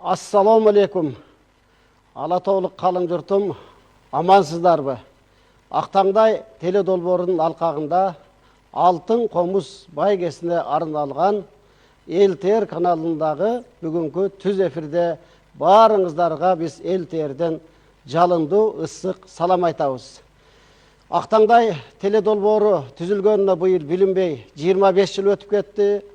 Assalamu alaikum. Алатаулық қалың жұртым, амансыздар бі? Ақтаңдай теледолборының алқағында алтын қомыс бәйгесіне арналған ел-тер каналындағы бүгінгі түз эфирде барыңыздарға біз ел-терден жалынды ысық салам айтабыз. Ақтаңдай теледолборы түзілгеніне бұйыл білінбей 25 жыл өтіп кетті.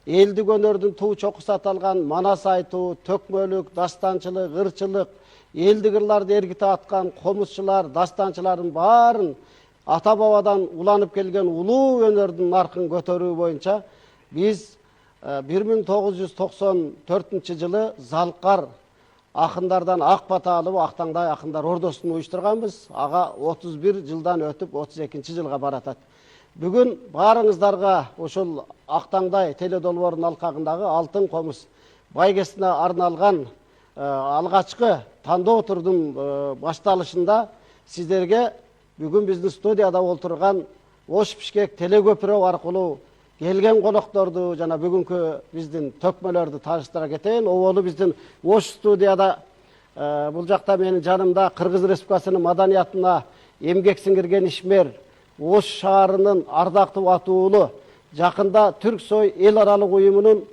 Елдік өнердің туу чоқысы аталған манас айту, төкмөлік, дастанчылық, ырчылық, елдік ырларды ергіте атқан қомысшылар, дастанчылардың барын ата-бабадан уланып келген улуу өнердің нарқын көтерүү бойынша біз 1994 жылы Залқар ақындардан ақ бата алып, Ақтаңдай ақындар ордосын уюштурганбыз. Аға 31 жылдан өтіп 32 жылға баратат. Бүгін барыңыздарға ошол Ақтаңдай теледолборунун алқағындағы алтын қомыс бәйгесіне арналған алғачкы тандоо турдун башталышында сіздерге бүгін біздің студияда олтырған Ош Бишкек телекөпүрө аркылуу келген конокторду жана бүгүнкү биздин төкмөлөрдү тааныштыра кетейин. Оболу биздин Ош студияда бул жакта менин жанымда Кыргыз Республикасынын маданиятына эмгек сиңирген ишмер, Ош шаарынын ардактуу атуулу, жакында Түрксой эл аралык уюмунун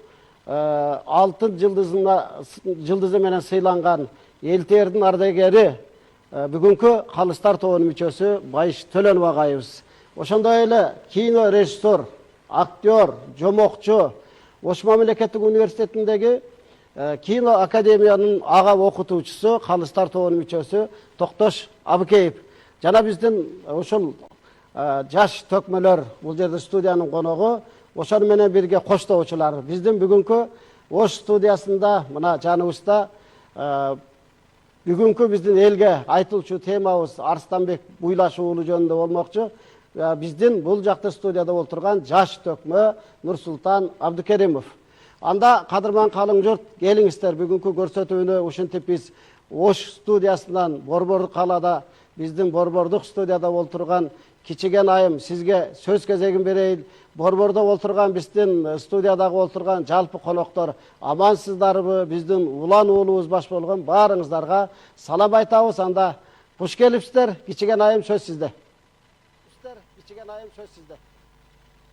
алтын жылдызы менен сыйланган эл-тердин ардагери, бүгүнкү Калыстар тобунун мүчөсү Байыш Төлөнов агайыбыз. Ошондой эле кино режиссер, актер, жомокчу, Ош мамлекеттик университетиндеги кино академиянын ага окутуучусу, Калыстар тобунун мүчөсү Токтош Абыкеев. Жана биздин ошол жаш төкмөлөр бул жерде студиянын коногу, ошону менен бирге коштоочулар. Биздин бүгүнкү Ош студиясында мына жаныбызда бүгүнкү биздин элге айтылчу темабыз Арстанбек Буйлаш уулу жөнүндө болмокчу. Биздин бул жакта студияда олтурган жаш төкмө Нурсултан Абдыкеримов. Анда кадырман калың журт, келиңиздер бүгүнкү көрсөтүүнү ушинтип биз Ош студиясынан Борбордук калаада биздин Борбордук студияда олтурган Кичиген айым сизге сөз кезегин берейин. Борбордо олтурган биздин студиядагы олтурган жалпы коноктор амансыздарбы? Биздин улан уулубуз баш болгон баарыңыздарга салам айтабыз. Анда куш келипсиздер. Кичиген айым сөз сизде. Кичиген айым сөз сизде.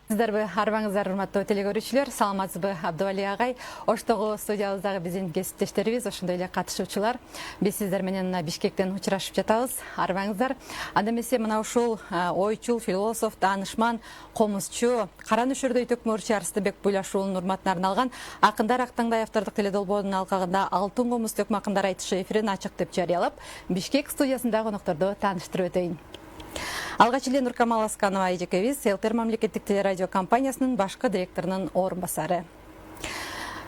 Сіздербі арбаңыздар, урматтуу телекөрүүчүлөр, саламатсызбы? Абдывали агай, Оштогу студиябыздагы биздин кесиптештерибиз, ошондой эле катышуучулар. Биз сиздер менен Бишкектен учурашып жатабыз. Арбаңыздар. Анда эмесе мына ушул ойчул, философ, таанышман, комузчу, кара нөшөрдөй төкмөрчү Арстанбек Буйлаш уулунун урматына арналган Акындар Актаңдай автордук теледолбоорунун алкагында алтын комуз төкмө акындар айтышы эфирин ачык деп жарыялап, Бишкек студиясындагы конокторду тааныштырып өтөйүн. Алгач эле Нуркамал Асканова эжекебиз эл-тер мамлекеттик телерадио компаниясынын башкы директорунун орун басары.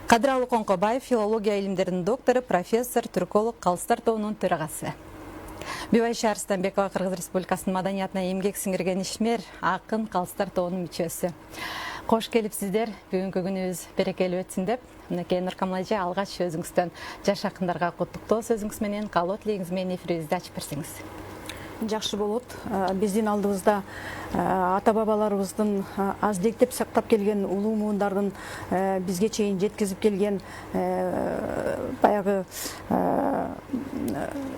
Кадыралы Коңкобаев филология илимдеринин доктору, профессор, түрколог, Калыстар тобунун төрагасы. Бибайша Арстанбекова Кыргыз Республикасынын маданиятына эмгек сиңирген ишмер, акын, Калыстар тобунун мүчөсү. Кош келипсиздер, бүгүнкү күнүбүз берекелүү өтсүн деп, мынакей Нуркамал эже алгач өзүңүздөн жаш акындарга куттуктоо сөзүңүз менен, каалоо тилегиңиз менен эфирибизди ачып берсеңиз. Жақсы болот. Биздин алдыбызда ата-бабаларыбыздын аздектеп сактап келген улуу муундардын бизге чейин жеткизип келген баягы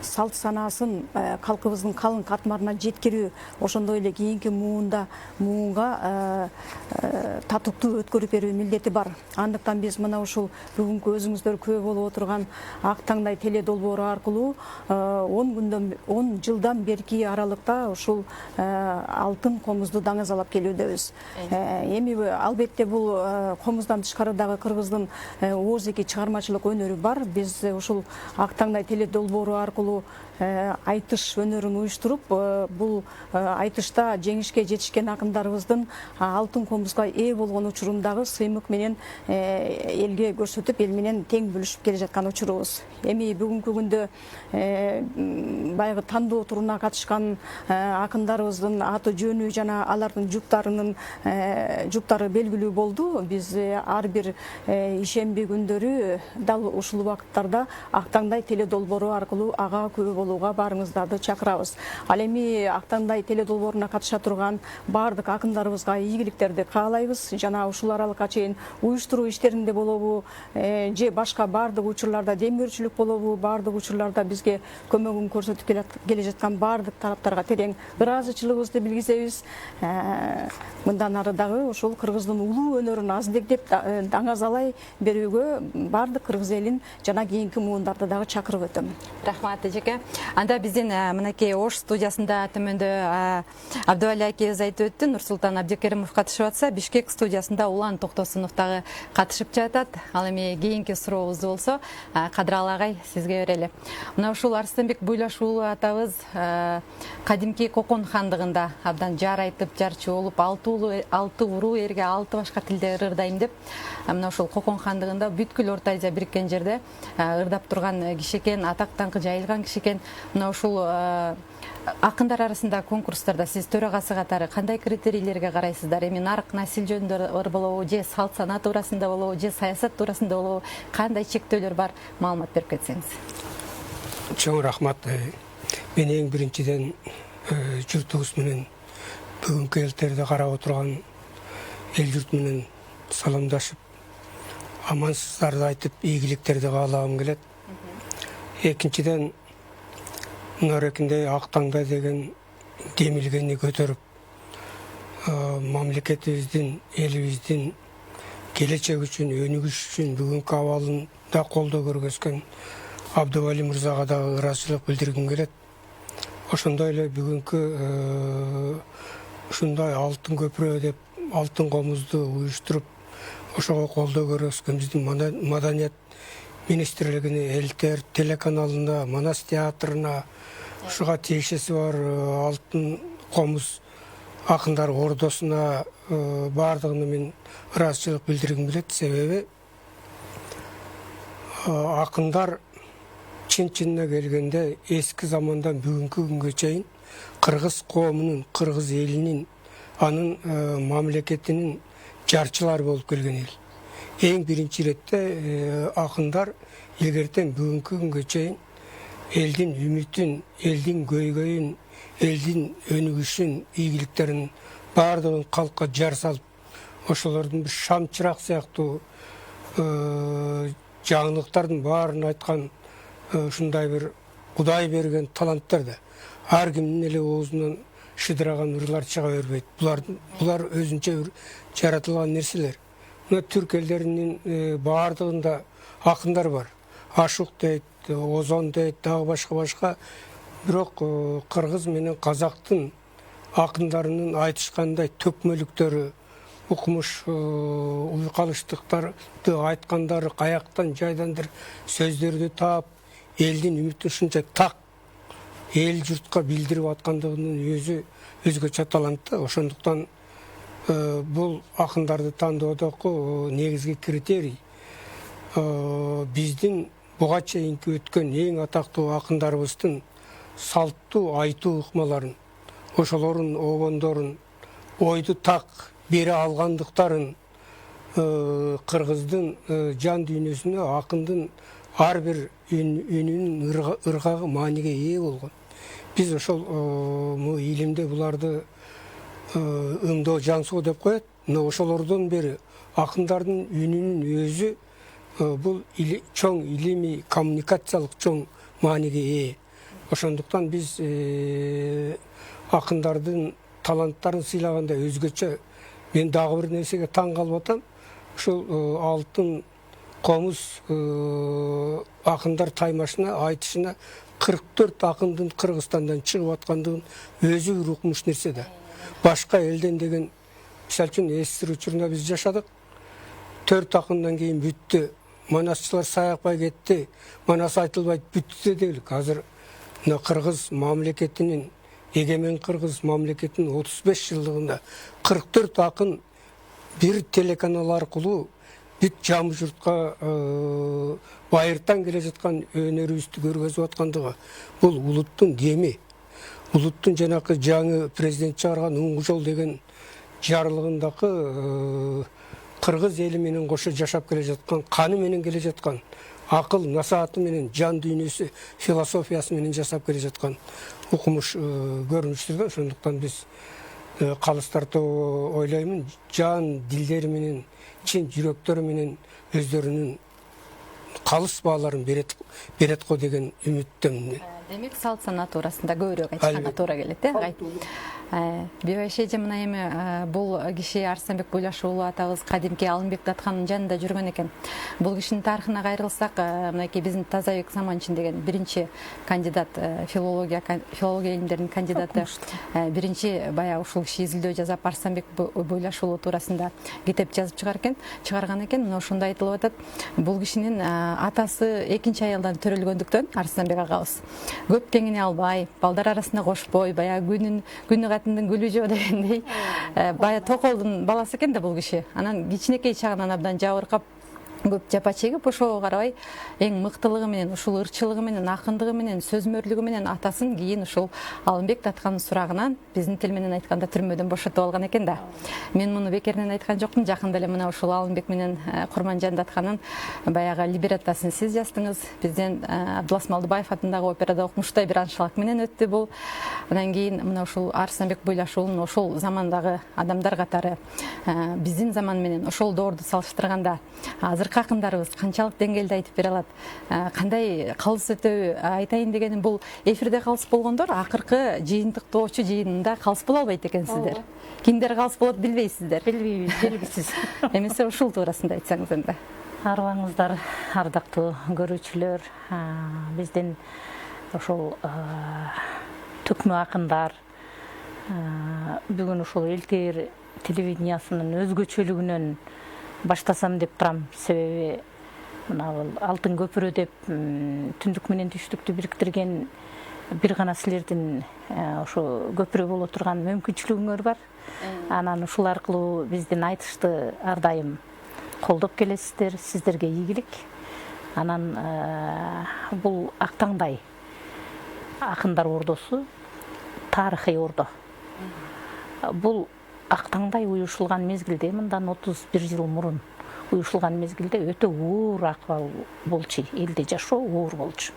салт санаасын калкыбыздын калың катмарына жеткирүү, ошондой эле кийинки муунга татыктуу өткөрүп берүү милдети бар. Андыктан биз мына ушул бүгүнкү өзүңүздөр күбө болуп отурган Актаңдай теледолбоору аркылуу 10 жылдан берки аралыкта ушул алтын комузду даңазалап келүүдөбүз. Эми албетте бул комуздан тышкарыдагы кыргыздын ооздеги чыгармачылык өнөрү бар. Биз ушул Актаңдай теледолбоору аркылуу айтыш өнөрүн уюштуруп, бул айтышта жеңишке жетишкен акындарыбыздын алтын комузга ээ болгон учурундагы сыймык менен элге көрсөтүп, эл менен тең бөлүшүп келе жаткан учурубуз. Эми бүгүнкү күндө баягы тандоо туруна катышкан акындарыбыздын аты жөнү жана алардын жуктары белгилүү болду. Биз ар бир ишемби күндөрү дал ушул убакыттарда Актаңдай теледолбоору долбоору аркылуу ага күбө болууга баарыңыздарды чакырабыз. Ал эми Актандай теле долбооруна катыша турган баардык акындарыбызга ийгиликтерди каалайбыз. Жана ушул аралыкка чейин уюштуруу иштеринде болобу, же башка баардык учурларда демөөрчүлүк болобу, баардык учурларда бизге көмөгүн көрсөтүп келе жаткан баардык тараптарга терең ыраазычылыгыбызды билгизебиз. Мындан ары дагы ушул кыргыздын улуу өнөрүн аздегдеп даңазалай берүүгө баардык кыргыз элин жана кийинки муундарды дагы чакырып өтөм. Рахмат эжеке. Анда биздин мынакей Ош студиясында төмөндө Абдывали акебиз айтып өттү, Нурсултан Абдикеримов катышып атса, Бишкек студиясында Улан Токтосунов дагы катышып жатат. Ал эми кийинки сурообуз болсо, Кадыралы агай сизге берели. Мына ушул Арыстанбек Буйлашуулу атабыз кадимки Кокон хандыгында абдан жар айтып, жарчы болуп, 6 уруу эрге 6 башка тилде ырдайм деп, мына ушул Кокон хандыгында бүткүл Орто Азия бириккен жерде ырдап турган киши экен, атак даңкы жайылган киши экен. Мына ушул акындар арасында конкурстарда сиз төрагасы катары кандай критерийлерге карайсыздар? Эми нарк насил жөнүндө болобу, же салт санат туурасында болобу, же саясат туурасында болобу, кандай чектөөлөр бар, маалымат берип кетсеңиз. Чоң рахмат. Мен эң биринчиден журтубуз менен бүгүнкү элтерди карап отурган эл журт менен саламдашып, амансыздарды айтып, ийгиликтерди каалагым келет. Экинчиден мынарекиндей Актаңдай деген демилгени көтөрүп, мамлекетибиздин, элибиздин келечеги үчүн, өнүгүш үчүн бүгүнкү абалын да колдоо көргөзгөн Абдывали мырзага дагы ыраазычылык билдиргим келет. Ошондой эле бүгүнкү ушундай алтын көпүрө деп алтын комузду уюштуруп, ошого колдоо көргөзгөн биздин маданият министрлигине, элтер телеканалына, Манас театрына, ушуга тиешеси бар алтын комуз акындар ордосуна баардыгына мен ыраазычылык билдиргим келет. Себеби акындар чын-чынына келгенде эски замандан бүгүнкү күнгө чейин кыргыз коомунун, кыргыз элинин, анын мамлекетинин жарчылары болуп келген эл. Эң биринчи иретте акындар илгертен бүгүнкү күнгө чейин элдин үмүтүн, элдин көйгөйүн, элдин өнүгүшүн, ийгиликтерин баардыгын калкка жар салып, ошолордун бир шам чырак сыяктуу жаңылыктардын баарын айткан ушундай бир Кудай берген таланттар да ар кимдин эле оозунан шыдыраган ырлар чыга бербейт. Булар өзүнчө бир жаратылган нерселер. Мына түрк элдеринин баардыгында акындар бар. Ашук дейт, Озон дейт, дагы башка. Бирок кыргыз менен казактын акындарынын айтышкандай төкмөлүктөрү, укмуш уйкалыштыктарды айткандары каяктан жайдандыр сөздөрдү таап, элдин үмүтүн ушунча так эл журтка билдирип аткандыгынын өзү өзгөчө талант. Ошондуктан бул акындарды тандоодогу негизги критерий биздин буга чейинки өткөн эң атактуу акындарыбыздын салттуу айтуу ыкмаларын, ошолордун обондорун, ойду так бере алгандыктарын, кыргыздын жан дүйнөсүнө акындын ар бир үнүнүн ыргагы мааниге ээ болгон. Биз ошол илимде буларды ымдоо жаңсоо деп коет. Мына ошолордон бери акындардын үнүнүн өзү бул чоң илимий коммуникациялык чоң мааниге ээ. Ошондуктан биз акындардын таланттарын сыйлаганда өзгөчө мен дагы бир нерсеге таң калып атам. Ушул алтын комуз акындар таймашына айтышына 44 акындын Кыргызстандан чыгып аткандыгын өзү бир укмуш нерсе да. Башка элден деген, мисалы үчүн СССР учурунда биз жашадык. 4 акындан кийин бүттү. Манасчылар саякпай кетти. Манас айтылбайт бүттү делик. Азыр мына Кыргыз мамлекетинин, эгемен Кыргыз мамлекетинин 35 жылдыгында 44 акын бир телеканал аркылуу бүт жамы журтка байыртан келе жаткан өнөрүбүздү көргөзүп аткандыгы бул улуттун кеми. Улуттун жанакы жаңы президент чыгарган Уңгу жол деген жарлыгындагы кыргыз эли менен кошо жашап келе жаткан, каны менен келе жаткан акыл насааты менен жан дүйнөсү философиясы менен жасап келе жаткан укмуш көрүнүштөр да. Ошондуктан биз калыстар тобу ойлоймун жан дилдери менен чын жүрөктөрү менен өздөрүнүн калыс бааларын берет го деген үмүттөмүн. Демек салт санат туурасында көбүрөөк айтышканга туура келет, агай. Бибайша эже мына эми бул киши Арыстанбек Буйлаш уулу атабыз кадимки Алымбек Датхандын жанында жүргөн экен. Бул кишинин тарыхына кайрылсак, мынакей биздин Тазабек Саманчин деген биринчи кандидат, филология илимдеринин кандидаты, биринчи баягы ушул киши изилдөө жасап Арыстанбек Буйлаш уулу туурасында китеп жазып чыгарган экен. Мына ошондо айтылып атат, бул кишинин атасы экинчи аялдан төрөлгөндүктөн Арыстанбек агабыз көп теңине албай, балдар арасында кошпой, баягы күнү катындын гүлү жок дегендей, баягы токолдун баласы экен да бул киши. Анан кичинекей чагынан абдан жабыркап, көп жапа чегип, ошого карабай эң мыктылыгы менен, ушул ырчылыгы менен, акындыгы менен, сөзмөрлүгү менен атасын кийин ушул Алымбек Датхандын сурагынан биздин тил менен айтканда түрмөдөн бошотуп алган экен да. Мен муну бекеринен айткан жокмун. Жакында эле мына ушул Алымбек менен Курманжан Датхандын баягы либреттосын сиз жаздыңыз. Бизден Абдулас Малдыбаев атындагы операда окумуштай бир аншлаг менен өттү бул. Андан кийин мына ушул Арыстанбек Буйлаш уулунун ошол замандагы адамдар катары биздин заман менен ошол доорду салыштырганда азыркы акындарыбыз канчалык деңгээлде айтып бере алат, кандай калыс өтөбү айтайын дегеним, бул эфирде калыс болгондор акыркы жыйынтыктоочу жыйынында калыс боло албайт экенсиздер. Кимдер калыс болот билбейсиздер. Билбейбиз, белгисиз. Эмесе ушул туурасында айтсаңыз энди. Арыбаңыздар, ардактуу көрүүчүлөр, биздин ошол түкмө акындар бүгүн ушул Элтер телевидениясынын өзгөчөлүгүнөн баштасам деп турам. Себеби мына Алтын көпүрө деп түндүк менен түштүктү бириктирген бир гана силердин ошо көпүрө боло турган мүмкүнчүлүгүңөр бар. Анан ушул аркылуу биздин айтышты ар дайым колдоп келесиздер. Сиздерге ийгилик. Анан бул Актаңдай акындар ордосу тарыхый ордо. Бул Актаңдай уюшулган мезгилде, мындан 31 жыл мурун уюшулган мезгилде өтө оор акыбал болчу, элде жашоо оор болчу.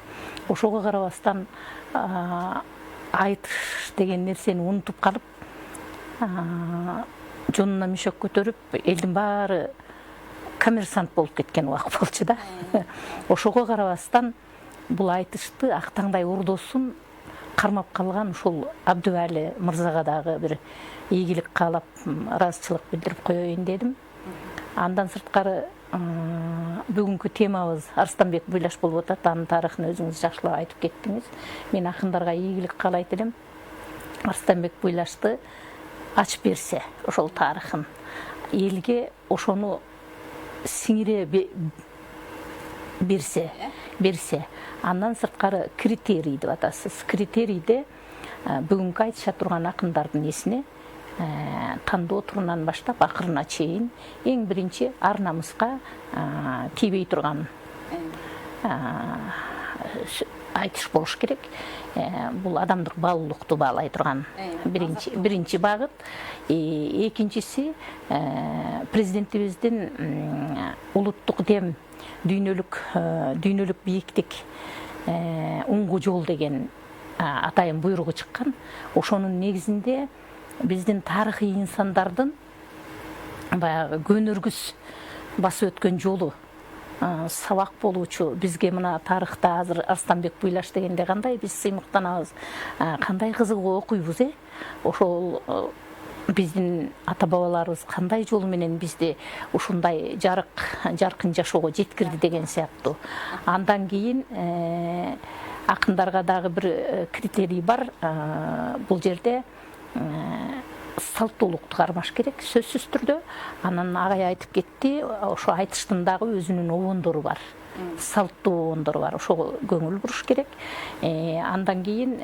Ошого карабастан айтыш деген нерсени унутуп калып, жонуна мишок көтөрүп, элдин баары коммерсант болуп кеткен убак болчу да. Ошого карабастан бул айтышты Актаңдай ордосун кармап калган ушул Абдывали мырзага дагы бир ийгилик каалап, ыраазычылык билдирип коеюн дедим. Андан сырткары бүгүнкү темабыз Арыстанбек Буйлаш болуп атат. Анын тарыхын өзүңүз жакшылап айтып кеттиңиз. Мен акындарга ийгилик каалайт элем. Арыстанбек Буйлашты ачып берсе, ошол тарыхын элге ошону сиңире берсе, андан сырткары критерий деп атасыз. Критерийде бүгүнкү айтыша турган акындардын эсине тандоо турунан баштап акырына чейин эң биринчи ар намыска тийбей турган айтыш болуш керек. Бул адамдык баалуулукту баалай турган биринчи багыт. Экинчиси президентибиздин улуттук дем, дүйнөлүк бийиктик, уңгу жол деген атайын буйругу чыккан. Ошонун негизинде биздин тарыхый инсандардын баягы көнөргүс басып өткөн жолу сабак болуучу. Бизге мына тарыхта азыр Арыстанбек Буйлаш дегенде кандай биз сыймыктанабыз, кандай кызыгып окуйбуз, ошол биздин ата бабаларыбыз кандай жол менен бизди ушундай жаркын жашоого жеткирди деген сыяктуу. Андан кийин акындарга дагы бир критерий бар. Бул жерде салттуулукту кармаш керек, сөзсүз түрдө. Анан агай айтып кетти, ошо айтыштын дагы өзүнүн обондору бар. Салттуу обондору бар. Ошого көңүл буруш керек. Андан кийин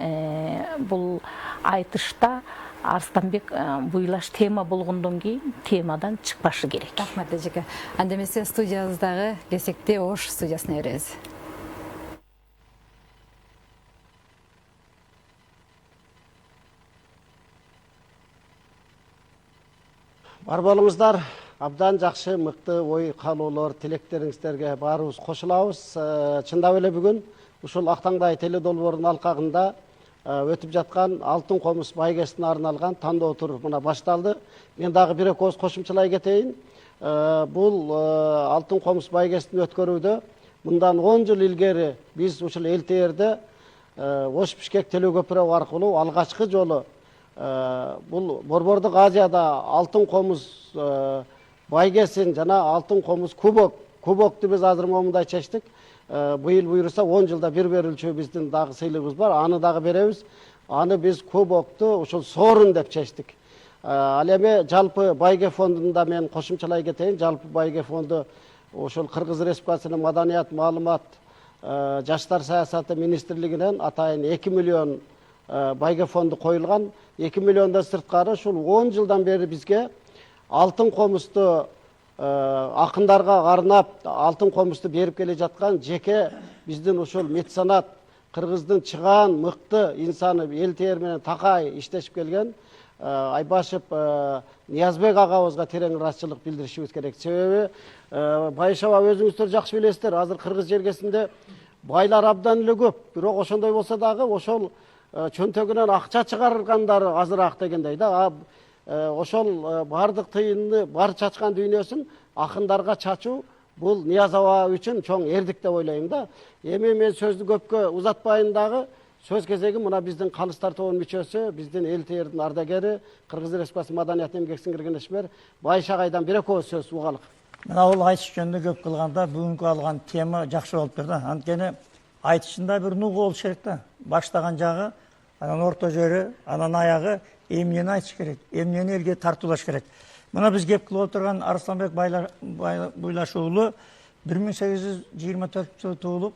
бул айтышта Арыстанбек Буйлаш тема болгондон кийин темадан чыкпашы керек. Рахмат эжеке. Анда эмесе студиябыздагы кезекти Ош студиясына беребиз. Бар болуңуздар, абдан жакшы мыкты ой каалоолор тилектериңиздерге баарыбыз кошулабыз. Чындап эле бүгүн ушул Актаңдай теле долбоорунун алкагында өтүп жаткан Алтын комуз байгесине арналган тандоо туру мына башталды. Мен дагы бир экөөз кошумчалай кетейин. Бул Алтын комуз байгесин өткөрүүдө мындан 10 жыл илгери биз ушул эл-тээрде Ош Бишкек теле көпүрө аркылуу алгачкы жолу бул Борбордук Азияда Алтын комуз байгесин жана Алтын комуз кубокту биз азыр момундай чечтик. Быйыл буйруса 10 жылда бир берилчү биздин дагы сыйлыгыбыз бар. Аны дагы беребиз. Аны биз кубокту ушул сорун деп чечтик. Ал эми жалпы байге фондунда мен кошумчалай кетейин. Жалпы байге фонду ошол Кыргыз Республикасынын Маданият, маалымат, жаштар саясаты министрлигинен атайын 2 миллион байге фонду коюлган. 2 миллиондон сырткары ушул 10 жылдан бери бизге Алтын комузду акындарга арнап Алтын комузду берип келе жаткан жеке биздин ушул меценат Кыргыздын чыгаан мыкты инсаны эл-тээр менен такай иштешип келген Айбашев Ниязбек агабызга терең ыраазычылык билдиришибиз керек. Себеби Байшаба өзүңүздөр жакшы билесиздер, азыр Кыргыз жергесинде байлар абдан эле көп. Бирок ошондой болсо дагы ошол чөнтөгүнөн акча чыгаргандары азыраак дегендей да. Ошол бардык тыйынды, бар чачкан дүйнөсүн акындарга чачуу бул Нияз аба үчүн чоң эрдик деп ойлойм да. Эми мен сөздү көпкө узатпайын дагы. Сөз кезеги мына биздин Калыстар тобунун мүчөсү, биздин эл-тээрдин ардагери, Кыргыз Республикасынын Маданият эмгек сиңирген ишмер Байшагайдан бир экөөбүз сөз угалык. Мына бул айтыш жөнүндө көп кылганда бүгүнкү алган тема жакшы болуп тур да. Анткени айтышында бир нугу болуш керек да. Баштаган жагы, анан орто жери, анан аягы эмнени айтыш керек, эмнени элге тартуулаш керек. Мына биз кеп кылып отурган Арсланбек Буйлаш уулу 1824-жылы туулуп,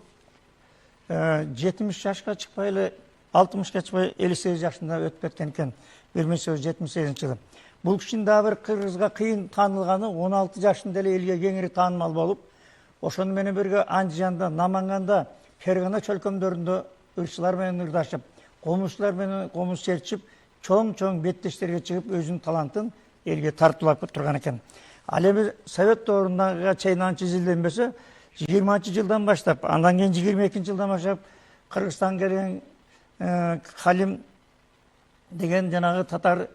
70 жашка чыкпай эле 60-ка чыкпай 58 жашында өтүп кеткен экен 1878-жылы. Бул кишинин дагы бир Кыргызга кыйын таанылганы 16 жашында эле элге кеңири таанымал болуп, ошону менен бирге Андижанда, Наманганда, Фергана чөлкөмдөрүндө ырчылар менен ырдашып, комузчулар менен комуз чертишип, чоң беттештерге чыгып өзүнүн талантын элге тартуулап турган экен. Ал эми Совет дооруна чейин анча изилденбесе, 20-жылдан баштап, андан кийин 22-жылдан баштап Кыргызстан келген Халим деген жанагы татар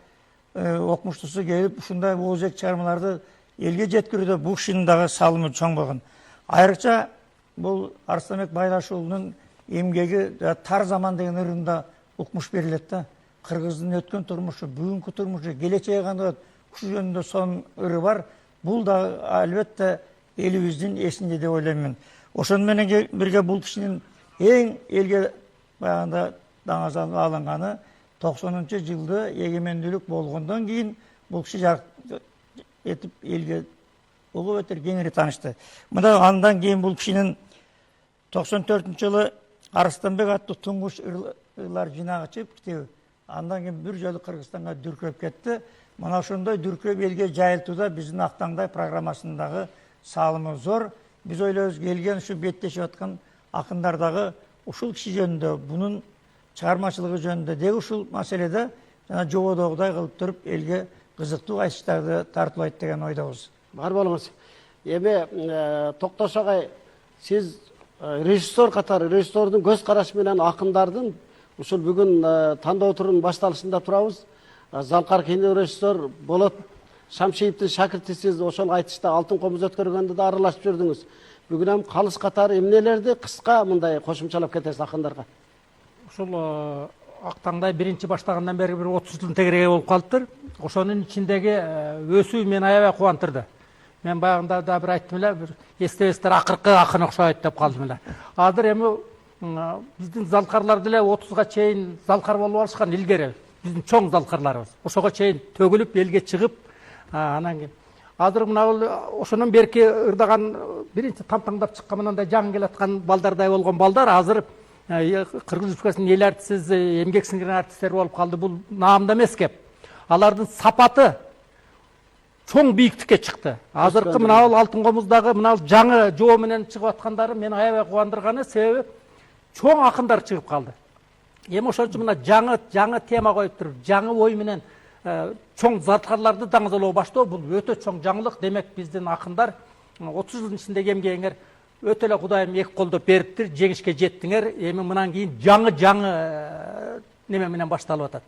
окумуштусу келип, ушундай оозек чыгармаларды элге жеткирүүдө бул кишинин дагы салымы чоң болгон. Айрыкча бул Арсланбек Байлаш уулунун эмгеги Тар заман деген ырында укмуш берилет да. Кыргыздын өткөн турмушу, бүгүнкү турмушу, келечеги кандай ушул жөнүндө сонун ыры бар. Бул да албетте элибиздин эсинде деп ойлойм мен. Ошону менен бирге бул кишинин эң элге баягында даңазал алынганы 90-жылды эгемендүүлүк болгондон кийин бул киши этип элге угуп өтөр кеңири таанышты. Мына андан кийин бул кишинин 94-жылы Арыстанбек аттуу туңгуш ырлар жинагы чыгып китеби. Андан кийин бир жолу Кыргызстанга дүркүрөп кетти. Мына ошондой дүркүрөп элге жайылтууда биздин Актаңдай программасындагы салымы зор. Биз ойлойбуз, келген ушу беттешип аткан акындардагы ушул киши жөнүндө, бунун чыгармачылыгы жөнүндө деги ушул маселеде жана жободогудай кылып туруп элге кызыктуу айтыштарды тартуулайт деген ойдобуз. Бар болуңуз. Эми Токтош агай, сиз режиссер катары, режиссердун көз карашы менен акындардын ушул бүгүн тандоо турунун башталышында турабыз. Залкар кинорежиссер Болот Шамшиевдин шакиртисиз, ошол айтышта Алтын комуз өткөргөндө да аралашып жүрдүңүз. Бүгүн ham калыс катары эмнелерди кыска мындай кошумчалап кетесиз акындарга? Ушул Актаңдай биринчи баштагандан бери бир 30 жылдын тегереги болуп калыптыр. Ошонун ичиндеги өсүү мени аябай кубандырды. Мен баягында да бир айттым эле, бир эстебестер акыркы акын окшойт деп калдым эле. Азыр эми биздин залкарлар деле 30га чейин залкар болуп алышкан илгери. Биздин чоң залкарларыбыз. Ошого чейин төгүлүп элге чыгып, анан кийин азыр мына ошонун берки ырдаган биринчи тамтаңдап чыккан мындай жаңы келаткан балдардай болгон балдар азыр Кыргыз Республикасынын эл артисти, эмгек сиңирген артисттер болуп калды. Бул наамда эмес кеп. Алардын сапаты чоң бийиктикке чыкты. Азыркы мына Алтын комуздагы мына жаңы жоо менен чыгып аткандары мени аябай кубандырганы себеби чоң акындар чыгып калды. Эми ошон үчүн мына жаңы тема коюп туруп, жаңы ой менен чоң заткарларды даңгызалоо баштоо бул өтө чоң жаңылык. Демек биздин акындар 30 жылдын ичинде эмгегиңер өтө эле Кудайым эки колдоп бериптир, жеңишке жеттиңер. Эми мындан кийин жаңы неме менен башталып атат.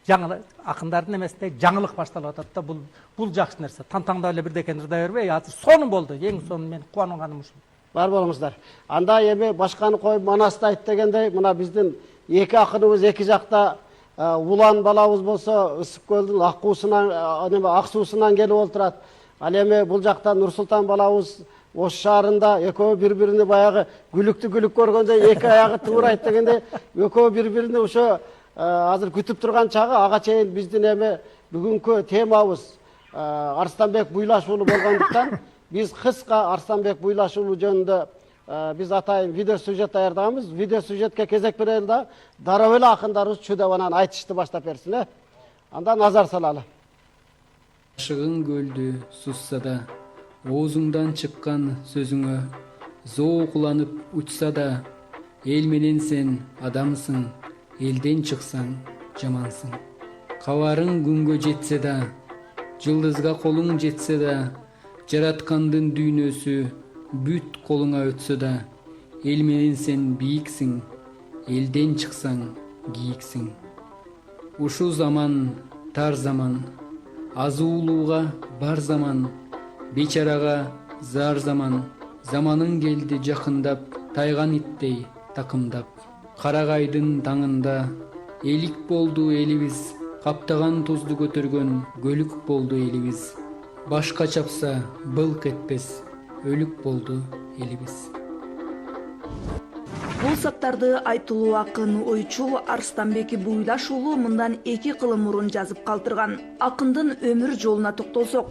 Жаңы акындардын эмесинде жаңылык башталып атат да, бул жакшы нерсе. Тантаңдап эле бирдекени ырдай бербей, азыр сонун болду. Эң сонун мен кубанганым ушул. Бар болуңуздар. Анда эми башканы коюп Манасты айт дегендей, мына биздин эки акыныбыз эки жакта улан балабыз болсо Ысык көлдүн ак суусунан келип олтурат. Ал эми бул жакта Нурсултан балабыз Ош шаарында экөө бири-биrini баягы күлүк көргөндөй эки аягы тууурайт дегенде экөө бири-биrini ошо азыр күтүп турган чагы. Ага чейин биздин эми бүгүнкү темабыз Арстанбек Буйлаш уулу болгондуктан биз кыска Арстанбек Буйлаш уулу жөнүндө biz atayın video süjet ayırdığımız video süjetke kezek bir elde daraveli akındarız çüdevanan aytıştı başta persine. Anda nazar salalı. Ашығың көлді сусса да, оозуңдан чыккан сөзүңө зоо куланып учса да, эл менен сен адамсың, элден чыксаң жамансың. Кабарың күнгө жетсе да, жылдызга колуң жетсе да, жараткандын дүйнөсү бүт колуңа өтсө да, эл менен сен бийиксиң, элден чыксаң кийиксиң. Ушул заман тар заман, азуулууга бар заман, бечарага зар заман. Заманың келди жакындап, тайган иттей такымдап. Карагайдын таңында элик болду элибиз, каптаган тузду көтөргөн көлүк болду элибиз. Башка чапса былк этпес, өлүк болду элибиз. Бул саптарды айтылуу акын ойчу Арстанбек Буйлаш уулу мындан 2 кыл мурун жазып калтырган. Акындын өмүр жолуна токтолсок.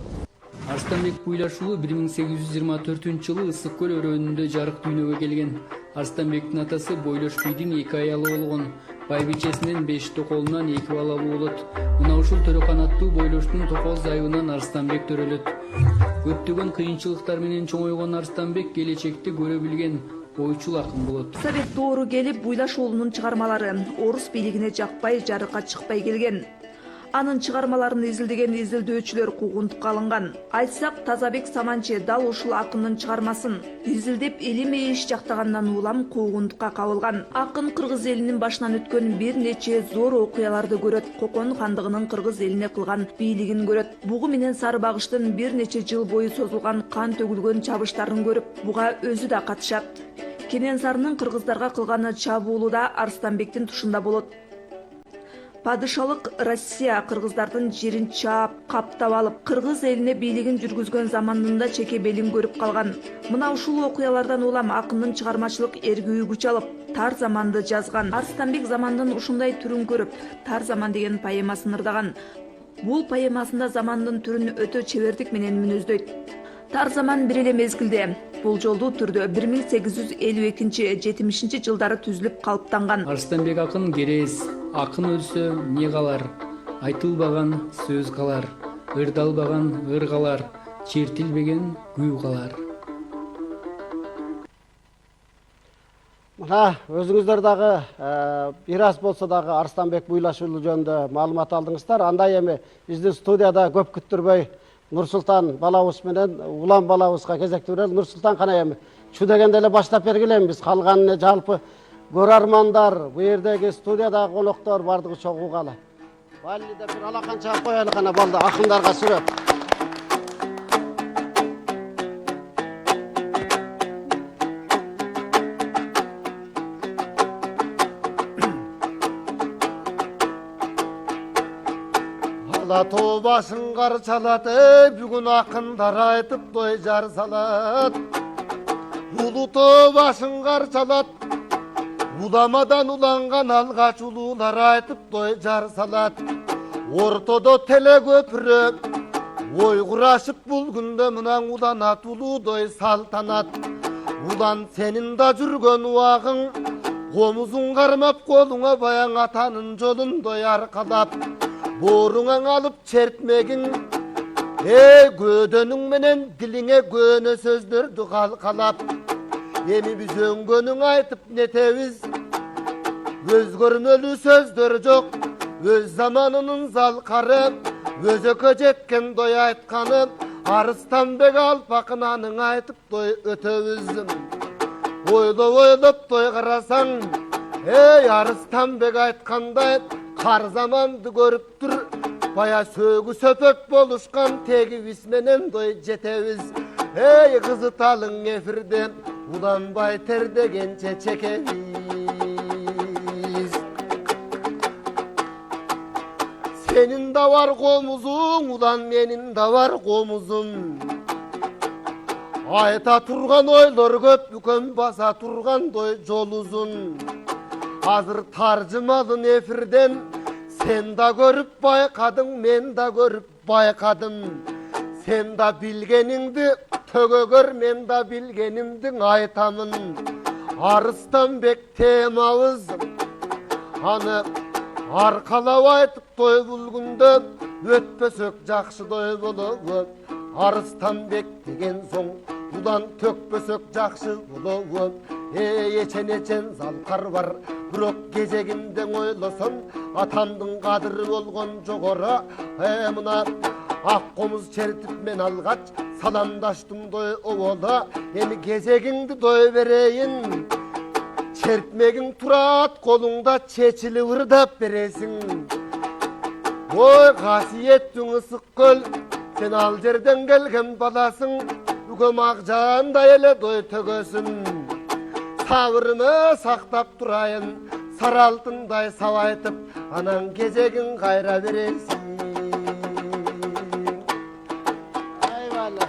Арстанбек Буйлаш уулу 1824-жылы Ысык көл өрөөнүндө жарык дүйнөгө келген. Арстанбектин атасы Бойлош бийдин 2 аялы болгон. Байбичесинен 5 токолунан 2 балалуу болот. Мына ушул төрө канаттуу Бойлоштун токол зайыбынан Арстанбек төрөлөт. Көптөгөн кыйынчылыктар менен чоңойгон Арстанбек келечекти көрө билген ойчул акын болот. Совет доору келип, Буйлаш уулунун чыгармалары орус бийлигине жакпай, жарыкка чыкпай келген. Анын чыгармаларын изилдеген изилдөөчүлөр куугунтукка алынган. Айтсак, Тазабек Саманчы дал ушул акындын чыгармасын изилдеп элемейиш жактагандан улам куугунтукка кабылган. Акын кыргыз элинин башынан өткөн бир нече зор окуяларды көрөт. Кокон хандыгынын кыргыз элине кылган бийлигин көрөт. Бугу менен Сары багыштын бир нече жыл бою созулган кан төгүлгөн чабыштарын көрүп, буга өзү да катышат. Кененсарынын кыргыздарга кылган чабуулу да Арстанбектин тушунда болот. Падышалык Россия кыргыздардын жерин чаап, каптап алып, кыргыз элине бийлигин жүргүзгөн заманында чеке белин көрүп калган. Мына ушул окуялардан улам акындын чыгармачылык эргүү күч алып, Тар заманды жазган. Арстанбек замандын ушундай түрүн көрүп, Тар заман деген поэмасын ырдаган. Бул поэмасында замандын түрүн өтө чебердик менен мүнөздөйт. Тар заман бир эле мезгилде, болжолдуу түрдө 1852-70 жылдары түзүлүп калыптанган. Арстанбек акын керес, акын өлсө не калар, айтылбаган сөз калар, ырдалбаган ыр калар, чертилбеген күү калар. Мына өзүңүздөр дагы бир аз болсо дагы Арстанбек Буйлаш уулу жөнүндө маалымат алдыңыздар. Андай эми биздин студияда көп күттүрбөй Нурсултан балабыз менен улан балабызга кезекти берели. Нурсултан кана эми чу дегенде эле баштап бергиле биз калганын жалпы көрөрмандар, бу жердеги студиядагы коноктор бардыгы чогуугалы. Баллиде бир алаканча коелу кана болду акындарга сүрөт. Тоо башын кар чалат, бүгүн акындар айтып той жар салат. Улуу тоо башын кар чалат, уламадан уланган алгач улуулар айтып той жар салат. Ортодо теле көпүрө ой курашып бул күндө мынан уланат улуудой салтанат. Улан сенин да жүргөн убагың, комузуң кармап колуңа баяң атанын жолундой аркалап. Boruңан алып чертмегин, көдөнүң менен дилиңе көнө сөздөрдү калкалап. Эми биз өңгөнүң айтып нетебиз, өзгөрмөлүү сөздөр жок, өз заманынын залкары. Өзөкө жеткен той айтканын Арыстанбек Алпакынаның айтып той өтөбүз. Ойлоп той карасаң, эй Арыстанбек айткандай кар заманды көрүп тур. Бая сөгү сөпөк болушкан тегибиз менен той жетебиз. Эй кызыталың эфирден уланбай тердегенче чекебиз. Senin de var komuzun, ulan menin de var komuzum. Ayta turgan oylar köp, bükön basa turgan doy jol uzun. Hazır tarcımadın efirden, sen de görüp baykadın, men de görüp baykadım. Sen de bilgeningdi tögөгөр, men de bilgenimdin aytamın. Arıstanbek temabız, hani аркалап айтып той булгунда өтпөсөк жакшы той болобу. Арыстанбек деген соң будан төкпөсөк жакшы болобу. Эчен залкар бар, бирок кезегинде ойлосом атамдын кадыры болгон жогору. Мына ак комуз чертип мен алгач саламдаштым той оболо. Эми кезегиңди той берейин. Çertmegin turat kolunda çeçili vırdap beresin. Oy kasiyettin ısık göl, sen Alcerden gelgen balasın. Bugün akcağında ele doy tögösün. Sabırımı saktap durayın, saraltınday savaytıp, anan gezegin kayra veresin. Eyvallah.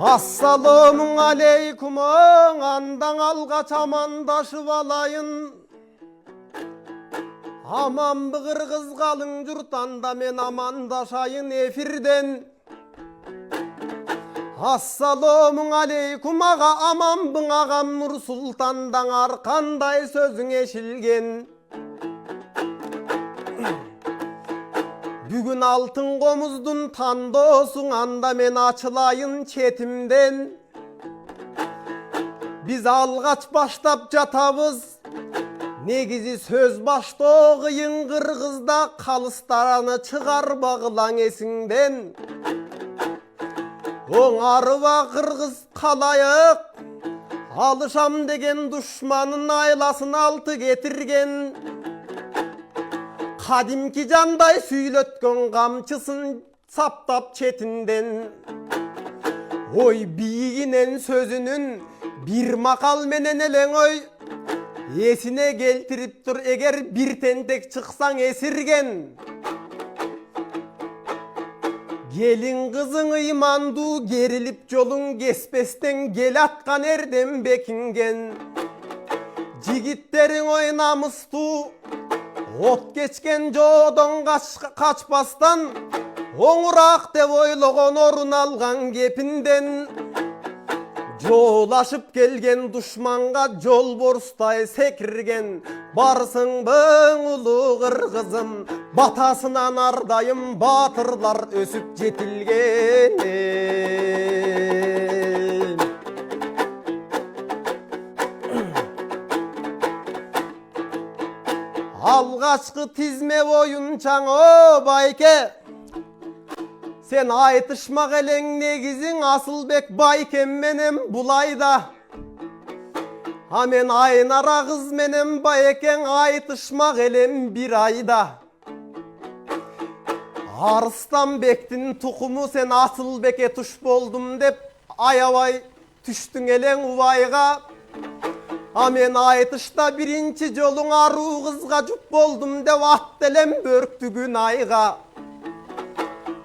Assalamun aleykum, andan algaç amandaşıp alayın. Aman bığır kız kalın jurtanda men amandaşayın efirden. Assalamun aleykum ağa, aman bın ağam Nur Sultan'dan arkanday sözün eşilgen. Bugün altın komuzdun tandosun, anda men açılayın çetimden. Biz algaç baştap jatabız, negizi söz baştoğuyun Kırgızda kalıstarаны çıgar bağılan esinden. Oңarıva Kırgız kalayık, alışam degen düşmanın aylasın altı getirgen. Kadimki canday süйлөткөн kamçısın saptap çetinden. Oy biiginen sözünün bir makal menen eleң oy. Esine keltirip tur eger bir tentek çıksan esirgen. Gelin kızın imandu gerilip jolun kespesten gel atkan erdem bekingen. Jigitlerin oy namustu, ot geçken joğdan kaçpastan, oңurak dep oylogon orun algan kepinden. Jolaşıp gelgen düşmanga jol borustay sekirgen. Barsın bıң ulu Kırgızım, batasынан ardayım batırlar ösüp jetilgen. Algaçkı tizme boyunçaң o bayke, sen aytışmak eleң negizin Asılbek baykem menem bulayda. Ha men Aynara kız menem bayken aytışmak elem bir ayda. Arıstanbek'tin tukumu sen Asılbek'e tuş boldum dep ayabay tüştün eleң ubayga. Ha men aytışta birinci jolun aru kızga jup boldum dep attelem börktügün ayga.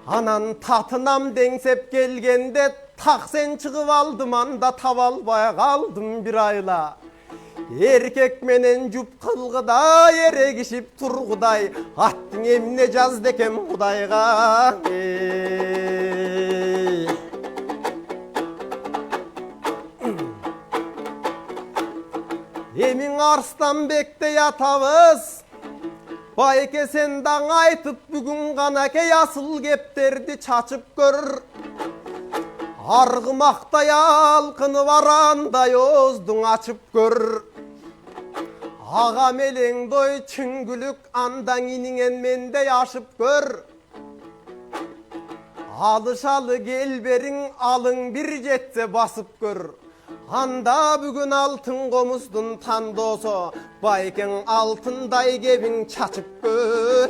Anan tatınam dengsep gelgende tak sen çıkıp aldım anda tavalbay kaldım bir ayla. Erkek menen jup kılgıda eregişip turguday, attın emne jaz dekem Kudayga. Emin Arıstanbek'te yatabız, bayke sendan aytıp bugün kanake asıl gepterdi çaçıp gör. Argımakta yalkını varanday ozdun açıp gör. Ağam elin doy çıngülük andan iningen mende yaşıp gör. Alışalı gel berin alın bir jetse basıp gör. Anda bugün altın komuzdun tan doso, bayken altınday gebin çaçıp gör.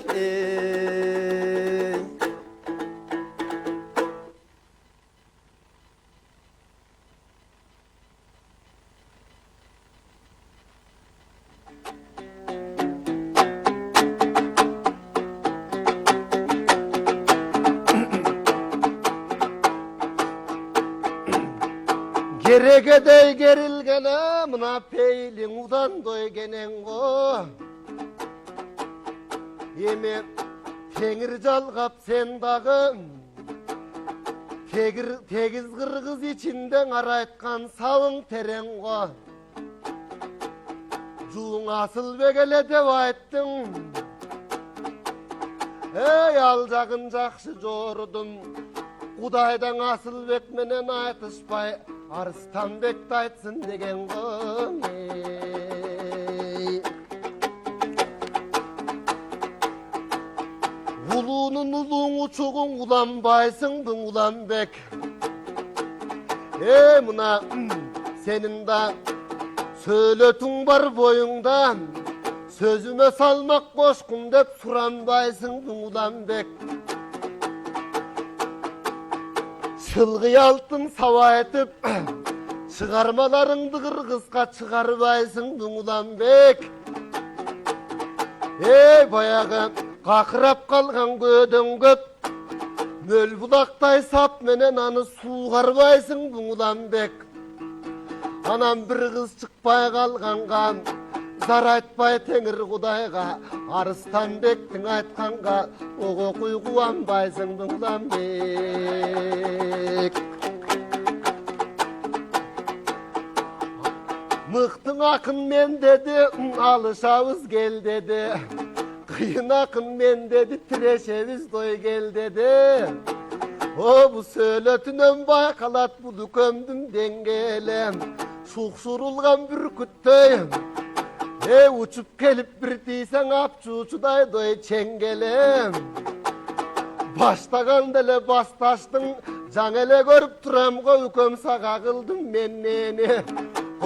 Geregedey gerilgene mına peylin udan doy genen go. Yeme tengir jalgap sen dağı. Tegiz kırgız içinden araytkan savın teren go. Juğun asıl begele deva ettin. Ey alacağın jakşı jorudum. Kudaydan asıl bekmenen aytışpay. Arıstanbek daytsın degen gön. Uluğunun uluğun uçuğun ulanbaysın dın ulanbek. Mına senin de söyletun var boyundan. Sözüme salmak koşkun dep suranbaysın dın ulanbek. Çılgı altın sava etip çıkarmalarındı kırgızga çıkarbaysın dın bek. Bayağı kakırap kalgan gödön göp. Möl bulakтай sap menen anı suğarbaysın dın bek. Anam bir kız çıkpay kalgangan zar aytpay tengir kudayga. Arıstanbektin aytkanga oğu kuyguanbaysın dın bek. Mıhtın akın men dedi, alışavız gel dedi. Kıyın akın men dedi, tireşeviz doy gel dedi. O bu söyletinen baykalat budu kömdüm dengelem. Şuqşurulgan bürkütteyim. Uçup gelip bir deysen apçuçuday doy çengelem. Baştagan dele bastaştın, can ele görüp turam koyukom sağa kıldım menneni.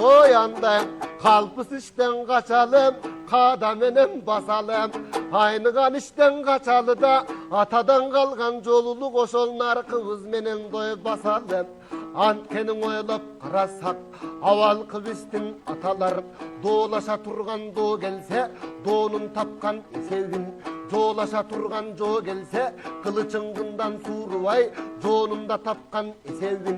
O yanda kalpıs işten kaçalım, kadamenen basalım. Aynıgan işten kaçalı da atadan kalgan jolulu koşolnar kıvız menen doy basalım. Antkenin oylap karasak, aval kıvıstin atalar. Dolaşa turgan do gelse, donun tapkan sevin. Jolaşa turgan jo gelse, kılıçıngından suruvay, jonunda tapkan sevin.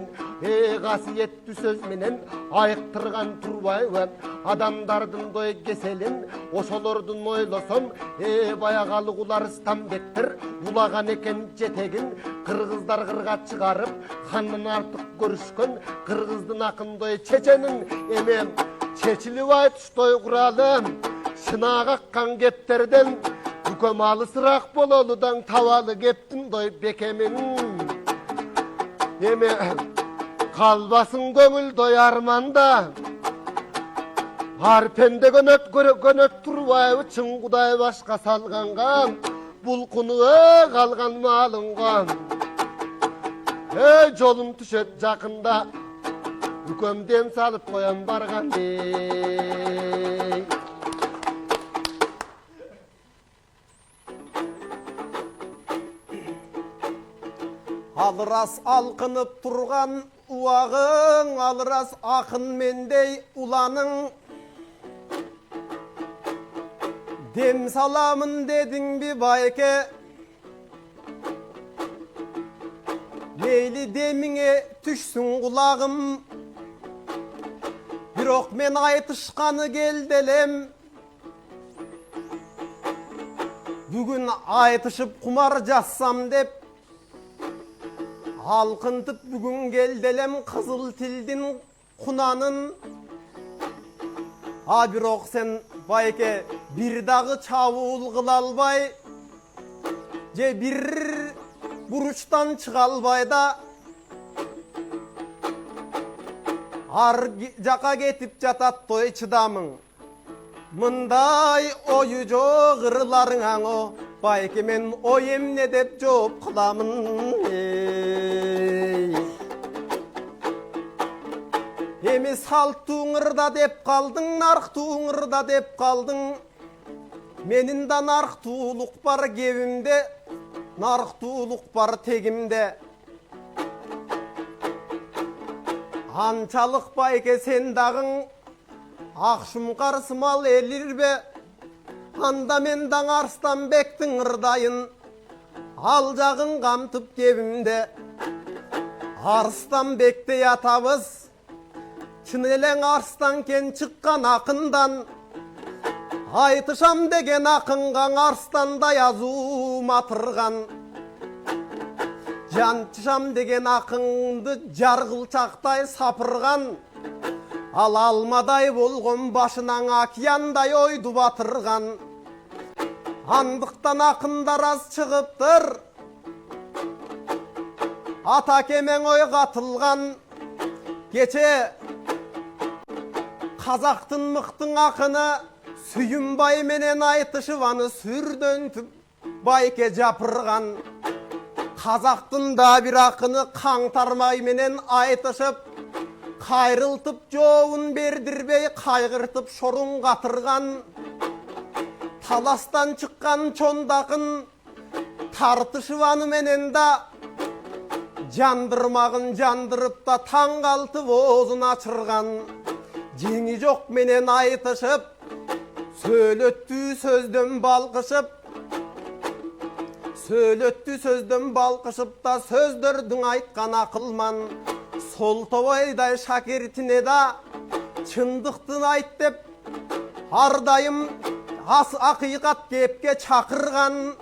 Gasiyetli söz menen, ayıktırgan turbay var. Adamdardın doy geselin, oşolordun oylasam, bayagalı ularıstan bektir. Ulagan eken jetegin, kırgızlar kırga çıkarıp, hanın artık görüşkön, kırgızdın akın doy çeçenin, emem. Çeçili vay tutoy kuralım, şınağa akkan gepterden, Kömalı sırak bololudan tavalı geptin doy bekemin. Kalbasın gömül doy armanda. Harpende gönöt turvay için kuday başka salgangan. Bulkunu kalgan malıngan. Jolun tüşet jakında. Ükömden salıp koyan bargan dey. Alıras alkınıp turgan uağın, alıras akın mendey ulanın. Dem salamın dedin bir bayke, meyli demine tüşsün kulağım. Birok men aytışkanı geldelem, bugün aytışıp kumar jassam dep, halkıntıp bugün geldelem kızıl tildin kunanın. Birok sen bayke bir dağı çavul kılalbay, je bir buruçtan çıkalbay da ар жака кетип жатат той чыдамың. Мындай ойу жок ырларың аңо, байке мен ой эмне деп жооп кыламын. Эми салттууң ырда деп калдың, нарктууң ырда деп калдың. Менин да нарктуулук бар кебимде, нарктуулук бар тегимде. Анчалык байке сен дагың акшым карсымал элирбе. Анда мен даң Арстанбектин ырдайын, ал жагын камтып кебимде. Арстанбекте ятабыз, чын элең Арстанкен чыккан акындан. Айтышам деген акынга Арстандай азуу матырган. Жантышам деген акыңды жаргылчактай сапырган. Ал алмадай болгон башынан океандай ойду батырган. Андыктан акындар аз чыгыптыр, ата кемең ой катылган. Кече казактын мыктың акыны Сүйүнбай менен Айтышып аны сүрдөнтүп байке жапырган. Казактын да бир акыны Каңтарбай менен Айтышып кайрылтып жообун бердирбей кайгыртып шоруң катырган. Таластан чыккан чондакын Тартышып аны менен да жандырмагын жандырып да таң калтып оозун ачырган. Жеңи жок менен Айтышып сөйлөттүү сөздөн балкышып, сөйлөттүү сөздөн балкышып да сөздөрдүн айткан акылман. Солтобойдай шакиртине да чындыктын айт деп ар дайым акыйкат кепке чакырган.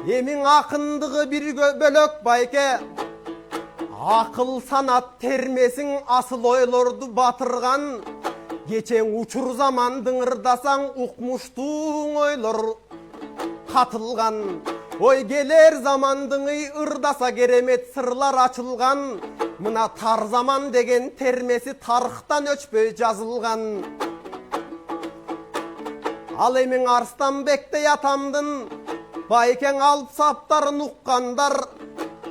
Эмиң акындыгы бир бөлөк байке, акыл санат термесиң асыл ойлорду батырган. Geçen uçur zamandın ırdasan ukmuştuğun oylar katılgan. Oy gelir zamandın ırdasa geremet sırlar açılgan. Mına tar zaman degen termesi tarıktan öçpöy жазылgan. Al emin Arstanbek'te yatamdın, bayken alıp saptarın uqqandar.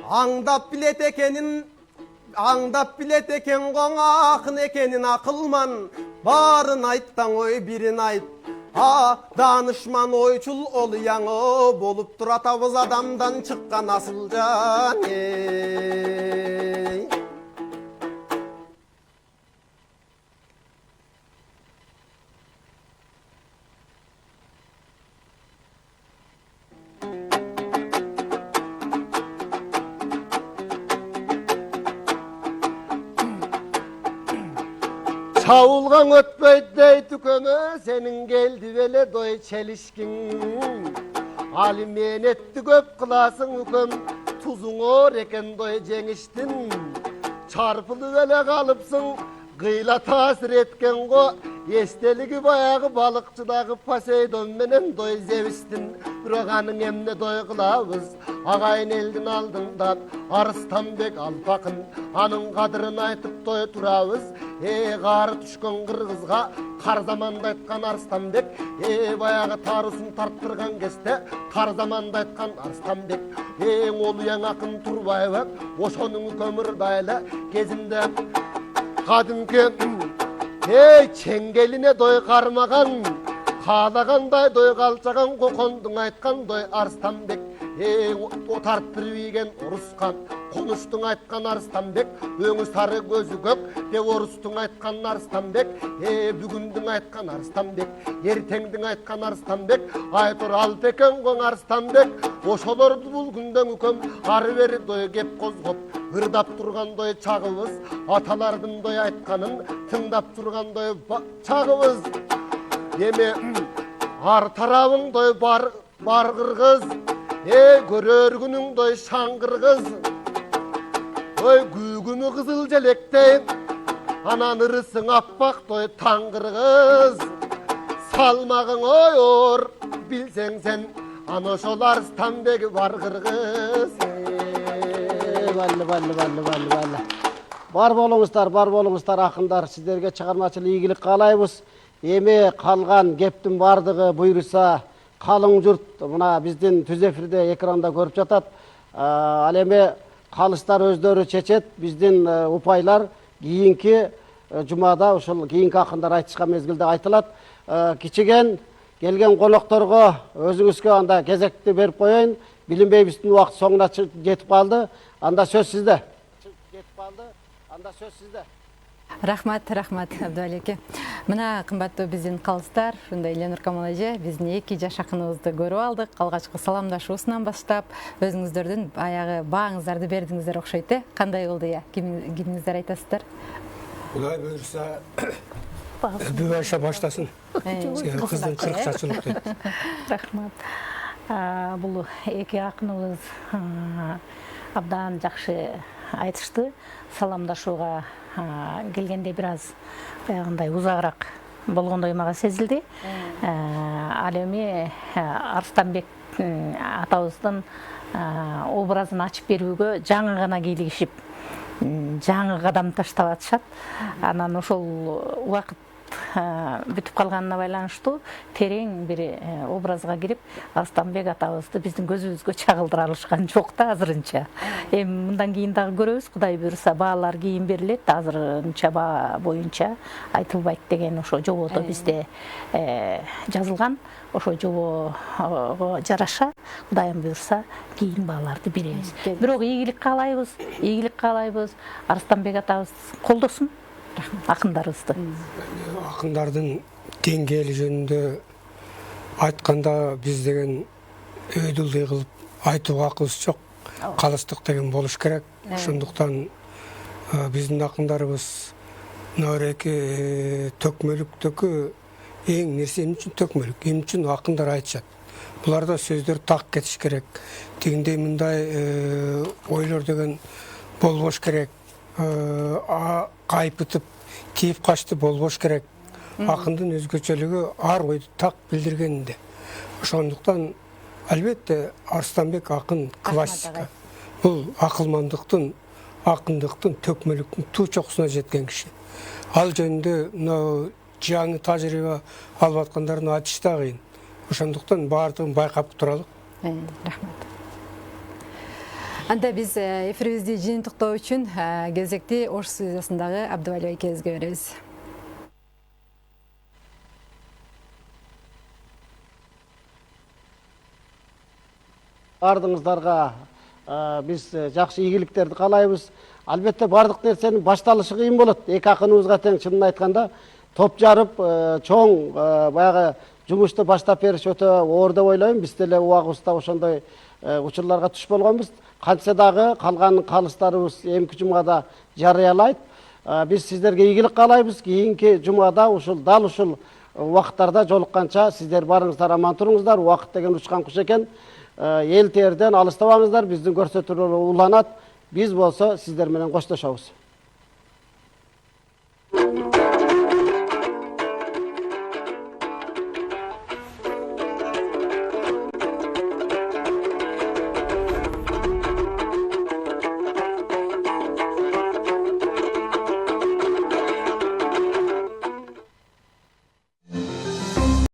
Аңдап билет экен коңа акын экенин акылман. Барын айттан ой бирин айт, данышман ойчул ол яңо. Болуп туратабыз адамдан чыккан асыл жан. Çavulgan ötpöydey tükönö, senin geldi vele doy çelişkin. Alimen etti köp kılasın üköm, tuzun or eken doy jеңiştin. Çarpılı vele kalıpsın, kıyla tasir etken go. Esteligi bayağı balıkçıdagı Poseidon menen doy Zeus'tin. Biroğanın emne doy kılavuz, ağayın eldin aldından Arstanbek Alpakın. Anın kadırını aytıp doy turabız. Qarı düşkön kırgızga kar zamanda aytkan Arstanbek. Bayağı tarusun tarttırgan keste tar zamanda aytkan Arstanbek. Oluyan akın Turbayeva oşonun kömür dayla gezinde kadınke çengeline doy karmagan, kalaganday doy kalçagan, kokondun aytkan doy Arstanbek. O tarp birbigen oruskan, konuştun aytkan Arstanbek. Öňü sarı gözü gök, de orustun aytkan Arstanbek. Bugündün aytkan Arstanbek, erteňdin aytkan Arstanbek. Aytor Alpeken goň Arstanbek. Oşolordu bul günden üköm, arı beri doy gep kozgop. Hırdap turgan doy çağıbız, atalardın doy aytkanın, tıngdap turgan doy çağıbız. Deme, ar tarabın doy bar kırgız, görör günün doy şan kırgız. Oy gügümü kızıl jelekten, anan ırısın appak doy tan kırgız. Salmağın oyor, bilsen sen, ana şol Arstanbek var kırgız. Vallahi. бар болуңуздар акындар, сиздерге чыгармачылык ийгилик каалайбыз. Эми калган кептин бардыгы буйруса калың журт мына биздин түз эфирде экранда көрүп жатат. Ал эми калыштар өздөрү чечет. Биздин упайлар кийинки жумада ушул кийинки акындар айтышкан мезгилде айтылат. Кичиген келген конокторго өзүңүзгө анда кезекти берип коеюн. Билинбейбиздин убакыт соңуна жетип калды. Анда сөз сизде. Рахмат, Абдывали эке. Мына кымбаттуу биздин калыстар, ушундай Ленур Камал эже, биздин 2 жаш акыныбызды көрүп алдык. Алгачкы саламдашуусунан баштап, өзүңүздөрдүн баягы бааңыздарды бердиңиздер окшойт. Кандай болду я? Кимиңиздер айтасыздар? Кудай буйруса, Бүбаша баштасын. Кыздын 40 чачылык дейт. Рахмат. Бул эки акыныбыз абдан жакшы айтышты. Саламдашууга келгенде бир аз баягындай узагыраак болгондой мага сезилди. Ал эми Арстанбек атабыздын образын ачып берүүгө жаңы гана кийлигишип, жаңы кадам таштап атышат. Анан ошол убакыт бүтүп калганына байланыштуу терең бир образга кирип, Арстанбек атабызды биздин көзүбүзгө чагылдыра алышкан жок да азырынча. Эми мындан кийин дагы көрөбүз, Кудай буйруса баалар кийин берилет. Азырынча баа боюнча айтылбайт деген ошо жободо бизде жазылган. Ошо жобого жараша Кудайым буйруса кийин бааларды беребиз. Бирок ийгилик каалайбыз. Арстанбек атабыз колдосун акындарыбызды. Акындардын деңгээли жөнүндө айтканда биз деген өйдүлдүй кылып айтуу акыбыз жок. Калыстык деген болуш керек. Ошондуктан биздин акындарыбыз нөреки төкмөлүктөгү эң нерсе эмне үчүн төкмөлүк, эмне үчүн акындар айтышат. Буларда сөздөр так кетиш керек. Тигиндей мындай ойлор деген болбош керек. Кайпытып, тиіп качты болбош керек. Акындын өзгөчөлүгү ар ойду так билдиргенинде. Ошондуктан албетте Арстанбек акын классика. Бул акылмандыктын, акындыктын, төкмөлүктүн туу чокусуна жеткен киши. Ал жөнүндө мына жаңы тажрыйба алып аткандардын айтышы да кыйын. Ошондуктан баардыгын байкап туралык. Рахмат. Анда биз эфирибизди жыйынтыктоо үчүн кезекти Ош студиясындагы Абдывали экебизге беребиз. Бардыңыздарга биз жакшы ийгиликтерди каалайбыз. Албетте бардык нерсенин башталышы кыйын болот. Эки акыныбызга тең чынын айтканда топ жарып чоң баягы жумушту баштап бериш өтө оор деп ойлойм. Биз деле убагыбызда ошондой учурларга туш болгонбуз. Кантсе дагы калган калыстарыбыз эмки жумада жарыялайт. Биз сиздерге ийгилик каалайбыз. Кийинки жумада дал ушул убакыттарда жолукканча сиздер барыңыздар, аман туруңуздар. Убакыт деген учкан куш экен. Эл терден алыстабаңыздар. Биздин көрсөтүүлөр уланат. Биз болсо сиздер менен коштошобуз.